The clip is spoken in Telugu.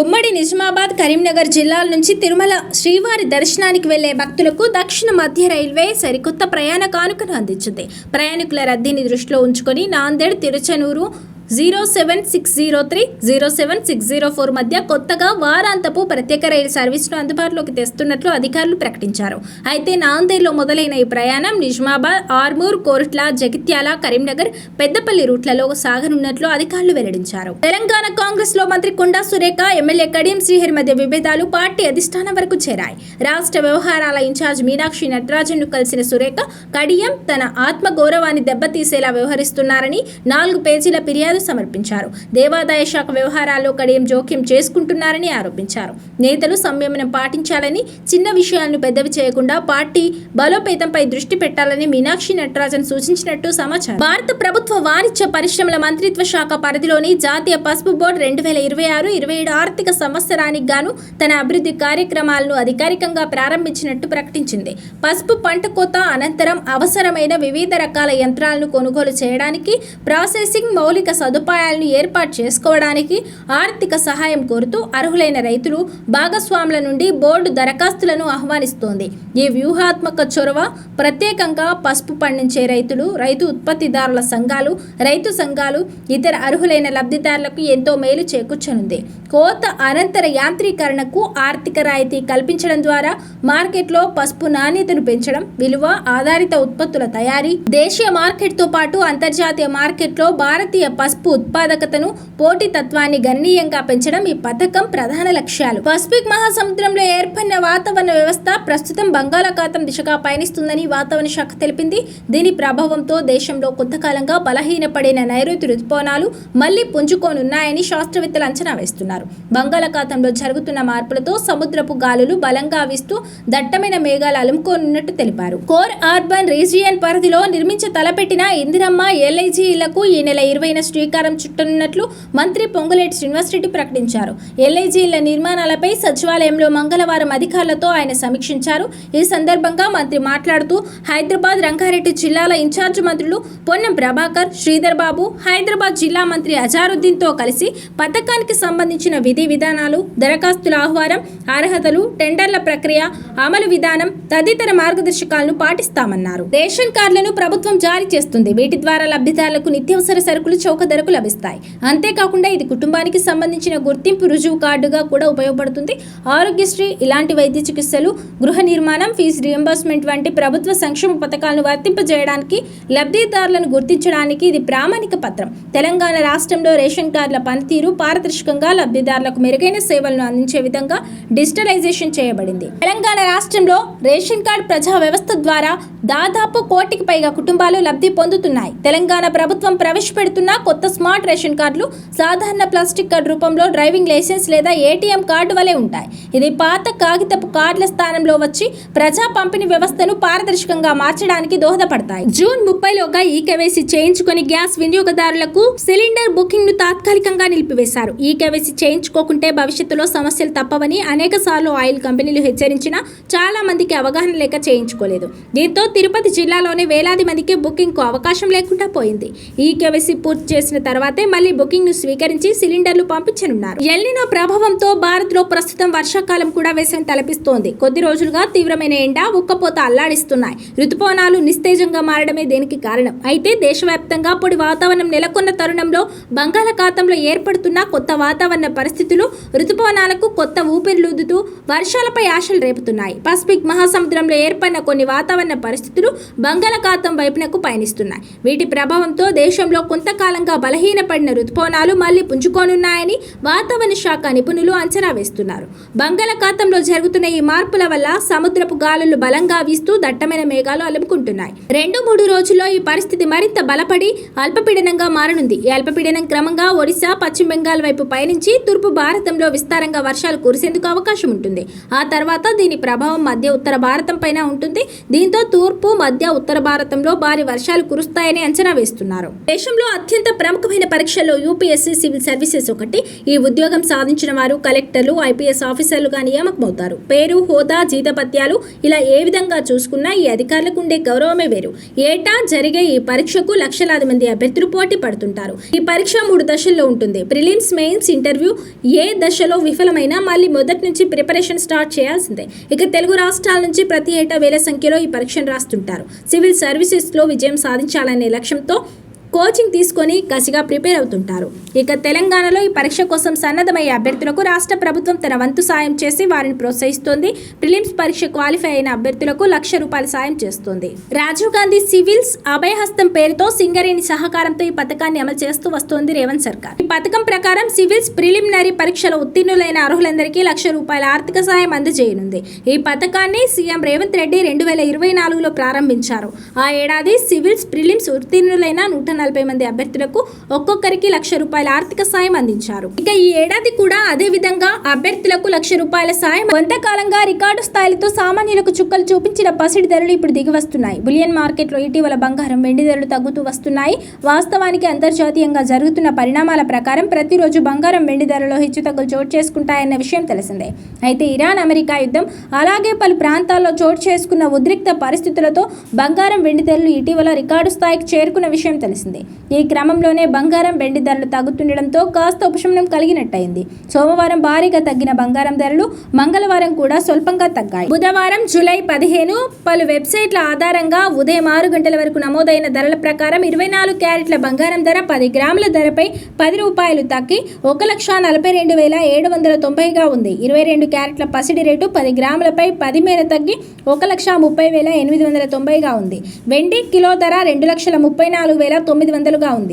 ఉమ్మడి నిజామాబాద్, కరీంనగర్ జిల్లాల నుంచి తిరుమల శ్రీవారి దర్శనానికి వెళ్లే భక్తులకు దక్షిణ మధ్య రైల్వే సరికొత్త ప్రయాణ కానుకను అందించింది. ప్రయాణికుల రద్దీని దృష్టిలో ఉంచుకొని నాందేడ్, తిరుచనూరు 07603, 07604 మధ్య కొత్తగా వారాంతపు ప్రత్యేక రైలు సర్వీసును అందుబాటులోకి తెస్తున్నట్లు అధికారులు ప్రకటించారు. అయితే నాందేడ్లో మొదలైన ఈ ప్రయాణం నిజామాబాద్, ఆర్మూర్, కోరుట్ల, జగిత్యాల, కరీంనగర్, పెద్దపల్లి రూట్లలో సాగనున్నట్లు అధికారులు వెల్లడించారు. తెలంగాణ కాంగ్రెస్ లో మంత్రి కొండా సురేఖ, ఎమ్మెల్యే కడియం శ్రీహరి మధ్య విభేదాలు పార్టీ అధిష్టానం వరకు చేరాయి. రాష్ట్ర వ్యవహారాల ఇన్ఛార్జ్ మీనాక్షి నటరాజన్ను కలిసిన సురేఖ, కడియం తన ఆత్మగౌరవాన్ని దెబ్బతీసేలా వ్యవహరిస్తున్నారని 4 పేజీల ఫిర్యాదు సమర్పించారు. దేవాదాయ శాఖ వ్యవహారాల్లో కడియం జోక్యం చేసుకుంటున్నారని ఆరోపించారు. నేతలు సంయమనం పాటించాలని, చిన్న విషయాలను పెద్దవి చేయకుండా పార్టీ బలోపేతంపై దృష్టి పెట్టాలని మీనాక్షి నటరాజన్ సూచించినట్టు సమాచారం. భారత ప్రభుత్వ వాణిజ్య పరిశ్రమల మంత్రిత్వ శాఖ పరిధిలోని జాతీయ పసుపు బోర్డు 2026-27 ఆర్థిక సంవత్సరానికి గాను తన అభివృద్ధి కార్యక్రమాలను అధికారికంగా ప్రారంభించినట్టు ప్రకటించింది. పసుపు పంట కోత అనంతరం అవసరమైన వివిధ రకాల యంత్రాలను కొనుగోలు చేయడానికి, ప్రాసెసింగ్ మౌలిక సదుపాయాలను ఏర్పాటు చేసుకోవడానికి ఆర్థిక సహాయం కోరుతూ అర్హులైన రైతులు, భాగస్వాముల నుండి బోర్డు దరఖాస్తులను ఆహ్వానిస్తోంది. ఈ వ్యూహాత్మక చొరవ ప్రత్యేకంగా పసుపు పండించే రైతులు, రైతు ఉత్పత్తిదారుల సంఘాలు, రైతు సంఘాలు, ఇతర అర్హులైన లబ్ధిదారులకు ఎంతో మేలు చేకూర్చనుంది. కోత అనంతర యాంత్రీకరణకు ఆర్థిక రాయితీ కల్పించడం ద్వారా మార్కెట్లో పసుపు నాణ్యతను పెంచడం, విలువ ఆధారిత ఉత్పత్తుల తయారీ, దేశీయ మార్కెట్తో పాటు అంతర్జాతీయ మార్కెట్లో భారతీయ పసుపు ఉత్పాదకతను, పోటీతత్వాన్ని గణనీయంగా పెంచడం ఈ పథకం ప్రధాన లక్ష్యాలు. పసిఫిక్ మహాసముద్రంలో ఏర్పడిన వాతావరణ వ్యవస్థ ప్రస్తుతం బంగాళాఖాతం దిశగా పయనిస్తుందని వాతావరణ శాఖ తెలిపింది. దీని ప్రభావంతో దేశంలో కొంతకాలంగా బలహీనపడిన నైరుతి రుతుపవనాలు మళ్లీ పుంజుకోనున్నాయని శాస్త్రవేత్తలు అంచనా వేస్తున్నారు. బంగాళాఖాతంలో జరుగుతున్న మార్పులతో సముద్రపు గాలులు బలంగా వీస్తూ దట్టమైన మేఘాలు అలుముకోనున్నట్టు తెలిపారు. కోర్ అర్బన్ రీజియన్ పరిధిలో నిర్మించ తలపెట్టిన ఇందిరమ్మ ఎల్ఐజీ ఇళ్లకు ఈ నెల 20న శ్రీకారం చుట్టనున్నట్లు మంత్రి పొంగులేటి శ్రీనివాసరెడ్డి ప్రకటించారు. ఎల్ఐజీ ఇళ్ల నిర్మాణాలపై సచివాలయంలో మంగళవారం అధికారులతో ఆయన సమీక్షించారు. ఈ సందర్భంగా మంత్రి మాట్లాడుతూ హైదరాబాద్, రంగారెడ్డి జిల్లాల ఇన్ఛార్జ్ మంత్రులు పొన్నం ప్రభాకర్, శ్రీధర్ బాబు, హైదరాబాద్ జిల్లా మంత్రి అజారుద్దీన్తో కలిసి పథకానికి సంబంధించిన విధి విధానాలు, దరఖాస్తుల ఆహ్వానం, అర్హతలు, టెండర్ల ప్రక్రియ, అమలు విధానం తదితర మార్గదర్శకాలను పాటిస్తామన్నారు. రేషన్ కార్డులను ప్రభుత్వం జారీ చేస్తుంది. వీటి ద్వారా లబ్ధిదారులకు నిత్యావసర సరుకులు చౌక ధరకు లభిస్తాయి. అంతేకాకుండా ఇది కుటుంబానికి సంబంధించిన గుర్తింపు రుజువు కార్డుగా కూడా ఉపయోగపడుతుంది. ఆరోగ్యశ్రీ, ఇలాంటి వైద్య చికిత్సలు, గృహ నిర్మాణం, ఫీజు రియంబర్స్మెంట్ వంటి ప్రభుత్వ సంక్షేమ పథకాలను వర్తింపజేయడానికి, లబ్ధిదారులను గుర్తించడానికి ఇది ప్రామాణిక పత్రం. తెలంగాణ రాష్ట్రంలో రేషన్ కార్డుల పనితీరు పారదర్శకంగా, లబ్ధిదారులకు మెరుగైన సేవలను అందించే విధంగా డిజిటలైజేషన్ చేయబడింది. తెలంగాణ రాష్ట్రంలో రేషన్ కార్డు ప్రజా వ్యవస్థ ద్వారా దాదాపు 1 కోటికి పైగా కుటుంబాలు లబ్ధి పొందుతున్నాయి. తెలంగాణ ప్రభుత్వం ప్రవేశపెడుతున్న కొత్త స్మార్ట్ రేషన్ కార్డులు సాధారణ ప్లాస్టిక్ కార్డు రూపంలో డ్రైవింగ్ లైసెన్స్ లేదా ఏటీఎం కార్డు వలె ఉంటాయి. ఇది పాత కాగితపు కార్డుల స్థానంలో వచ్చి ప్రజా పంపిణీ వ్యవస్థను పారదర్శకంగా మార్చడానికి దోహదపడతాయి. జూన్ 30లోగా ఈ కేవైసీ చేయించుకొని గ్యాస్ వినియోగదారులకు సిలిండర్ బుకింగ్ ను తాత్కాలికంగా నిలిపివేశారు. ఈ కేవైసీ చేయించుకోకుంటే భవిష్యత్తులో సమస్యలు తప్పవని అనేక సార్లు ఆయిల్ కంపెనీలు హెచ్చరించినా చాలా మందికి అవగాహన లేక చేయించుకోలేదు. దీంతో తిరుపతి జిల్లాలోనే వేలాది మందికి బుకింగ్ కు అవకాశం లేకుండా పోయింది. ఈ కేవైసీ పూర్తి చేసిన తర్వాతే మళ్లీ బుకింగ్ ను స్వీకరించి సిలిండర్లు పంపించనున్నారు. ఎల్నినో ప్రభావంతో భారత్ లో ప్రస్తుతం వర్షాకాలం కూడా వేసవి తలపిస్తోంది. కొద్ది రోజులుగా తీవ్రమైన ఎండ, ఉక్కపోత అల్లాడిస్తున్నాయి. ఋతుపవనాలు నిస్తేజంగా మారడమే దీనికి కారణం. అయితే దేశవ్యాప్తంగా పొడి వాతావరణం నెలకొన్న తరుణంలో బంగాళాఖాతంలో ఏర్పడుతున్న కొత్త వాతావరణ పరిస్థితులు ఋతుపవనాలకు కొత్త ఊపిరిలూదుతూ వర్షాలపై ఆశలు రేపుతున్నాయి. పసిఫిక్ మహాసముద్రంలో ఏర్పడిన కొన్ని వాతావరణ పరిస్థితులు బంగాళాఖాతం వైపునకు పయనిస్తున్నాయి. వీటి ప్రభావంతో దేశంలో కొంతకాలంగా బలహీనపడిన ఋతుపవనాలు మళ్లీ పుంజుకోనున్నాయని వాతావరణ శాఖ నిపుణులు అంచనా వేస్తున్నారు. బంగాళాఖాతంలో జరుగుతున్న ఈ మార్పుల వల్ల సముద్రపు గాలులు బలంగా వీస్తూ దట్టమైన మేఘాలు అలుముకుంటున్నాయి. 2-3 రోజుల్లో ఈ పరిస్థితి మరింత బలపడి అల్పపీడనంగా మారనుంది. ఈ అల్పపీడనం క్రమంగా ఒడిశా, పశ్చిమ బెంగాల్ వైపు పయనించి తూర్పు భారతంలో విస్తారంగా వర్షాలు కురిసేందుకు అవకాశం ఉంటుంది. ఆ తర్వాత దీని ప్రభావం మధ్య ఉత్తర భారతం పైన ఉంటుంది. దీంతో తూర్పు, మధ్య, ఉత్తర భారతంలో భారీ వర్షాలు కురుస్తాయని అంచనా వేస్తున్నారు. దేశంలో అత్యంత ప్రముఖమైన పరీక్షల్లో యూపీఎస్సీ సివిల్ సర్వీసెస్ ఒకటి. ఈ ఉద్యోగం సాధించిన వారు కలెక్టర్లు, ఐపీఎస్ ఆఫీసర్లుగా నియామకమవుతారు. పేరు, హోదా, జీతపత్యాలు ఇలా ఏ విధంగా చూసుకున్నా ఈ అధికారులకు ఉండే గౌరవమే వేరు. ఏటా జరిగే ఈ పరీక్షకు లక్షలాది మంది అభ్యర్థులు పోటీ పడుతుంటారు. ఈ పరీక్ష 3 దశల్లో ఉంటుంది. Prelims, mains, interview. ఏ దశలో విఫలమైనా మళ్ళీ మొదటి నుంచి ప్రిపరేషన్ స్టార్ట్ చేయాల్సిందే. ఇక తెలుగు రాష్ట్రాల నుంచి ప్రతి ఏటా వేల సంఖ్యలో ఈ పరీక్షను రాస్తుంటారు. సివిల్ సర్వీసెస్లో విజయం సాధించాలనే లక్ష్యంతో కోచింగ్ తీసుకొని కసిగా ప్రిపేర్ అవుతుంటారు. ఇక తెలంగాణలో ఈ పరీక్ష కోసం సన్నద్ధమయ్యే అభ్యర్థులకు రాష్ట్ర ప్రభుత్వం తన వంతు సాయం చేసి వారిని ప్రోత్సహిస్తోంది. ప్రిలిమ్స్ పరీక్ష క్వాలిఫై అయిన అభ్యర్థులకు ₹1,00,000 సాయం చేస్తోంది. రాజీవ్ గాంధీ సివిల్స్ అభయహస్తం పేరుతో సింగరేణి సహకారంతో ఈ పథకాన్ని అమలు చేస్తూ వస్తోంది రేవంత్ సర్కార్. ఈ పథకం ప్రకారం సివిల్స్ ప్రిలిమినరీ పరీక్షలో ఉత్తీర్ణులైన అర్హులందరికీ ₹1,00,000 ఆర్థిక సాయం అందజేయనుంది. ఈ పథకాన్ని సీఎం రేవంత్ రెడ్డి 2024లో ప్రారంభించారు. ఆ ఏడాది సివిల్స్ ప్రిలిమ్స్ ఉత్తీర్ణులైన 140 మంది అభ్యర్థులకు ఒక్కొక్కరికి ₹1,00,000 ఆర్థిక సాయం అందించారు. ఇక ఈ ఏడాది కూడా అదే విధంగా అభ్యర్థులకు ₹1,00,000 సాయం. కొంతకాలంగా రికార్డు స్థాయిలతో సామాన్యులకు చుక్కలు చూపించిన పసిడి ధరలు ఇప్పుడు దిగి వస్తున్నాయి. బులియన్ మార్కెట్లో ఇటీవల బంగారం, వెండి ధరలు తగ్గుతూ వస్తున్నాయి. వాస్తవానికి అంతర్జాతీయంగా జరుగుతున్న పరిణామాల ప్రకారం ప్రతిరోజు బంగారం, వెండి ధరలో హెచ్చుతగ్గులు చోటు చేసుకుంటాయన్న విషయం తెలిసిందే. అయితే ఇరాన్, అమెరికా యుద్ధం, అలాగే పలు ప్రాంతాల్లో చోటు చేసుకున్న ఉద్రిక్త పరిస్థితులతో బంగారం, వెండి ధరలు ఇటీవల రికార్డు స్థాయికి చేరుకున్న విషయం తెలిసిందే. ఈ క్రమంలోనే బంగారం, వెండి ధరలు తగ్గుతుండడంతో కాస్త ఉపశమనం కలిగినట్టయింది. సోమవారం భారీగా తగ్గిన బంగారం ధరలు మంగళవారం కూడా స్వల్పంగా తగ్గాయి. బుధవారం జూలై 15 పలు వెబ్సైట్ల ఆధారంగా ఉదయం 6 గంటల వరకు నమోదైన ధరల ప్రకారం 24 క్యారెట్ల బంగారం ధర 10 గ్రాముల ధరపై ₹10 తగ్గి ₹1,42,790గా ఉంది. 22 క్యారెట్ల పసిడి రేటు 10 గ్రాములపై 10 మేర తగ్గి ₹1,30,890గా ఉంది. వెండి కిలో ధర ₹2,34,900గా ఉంది.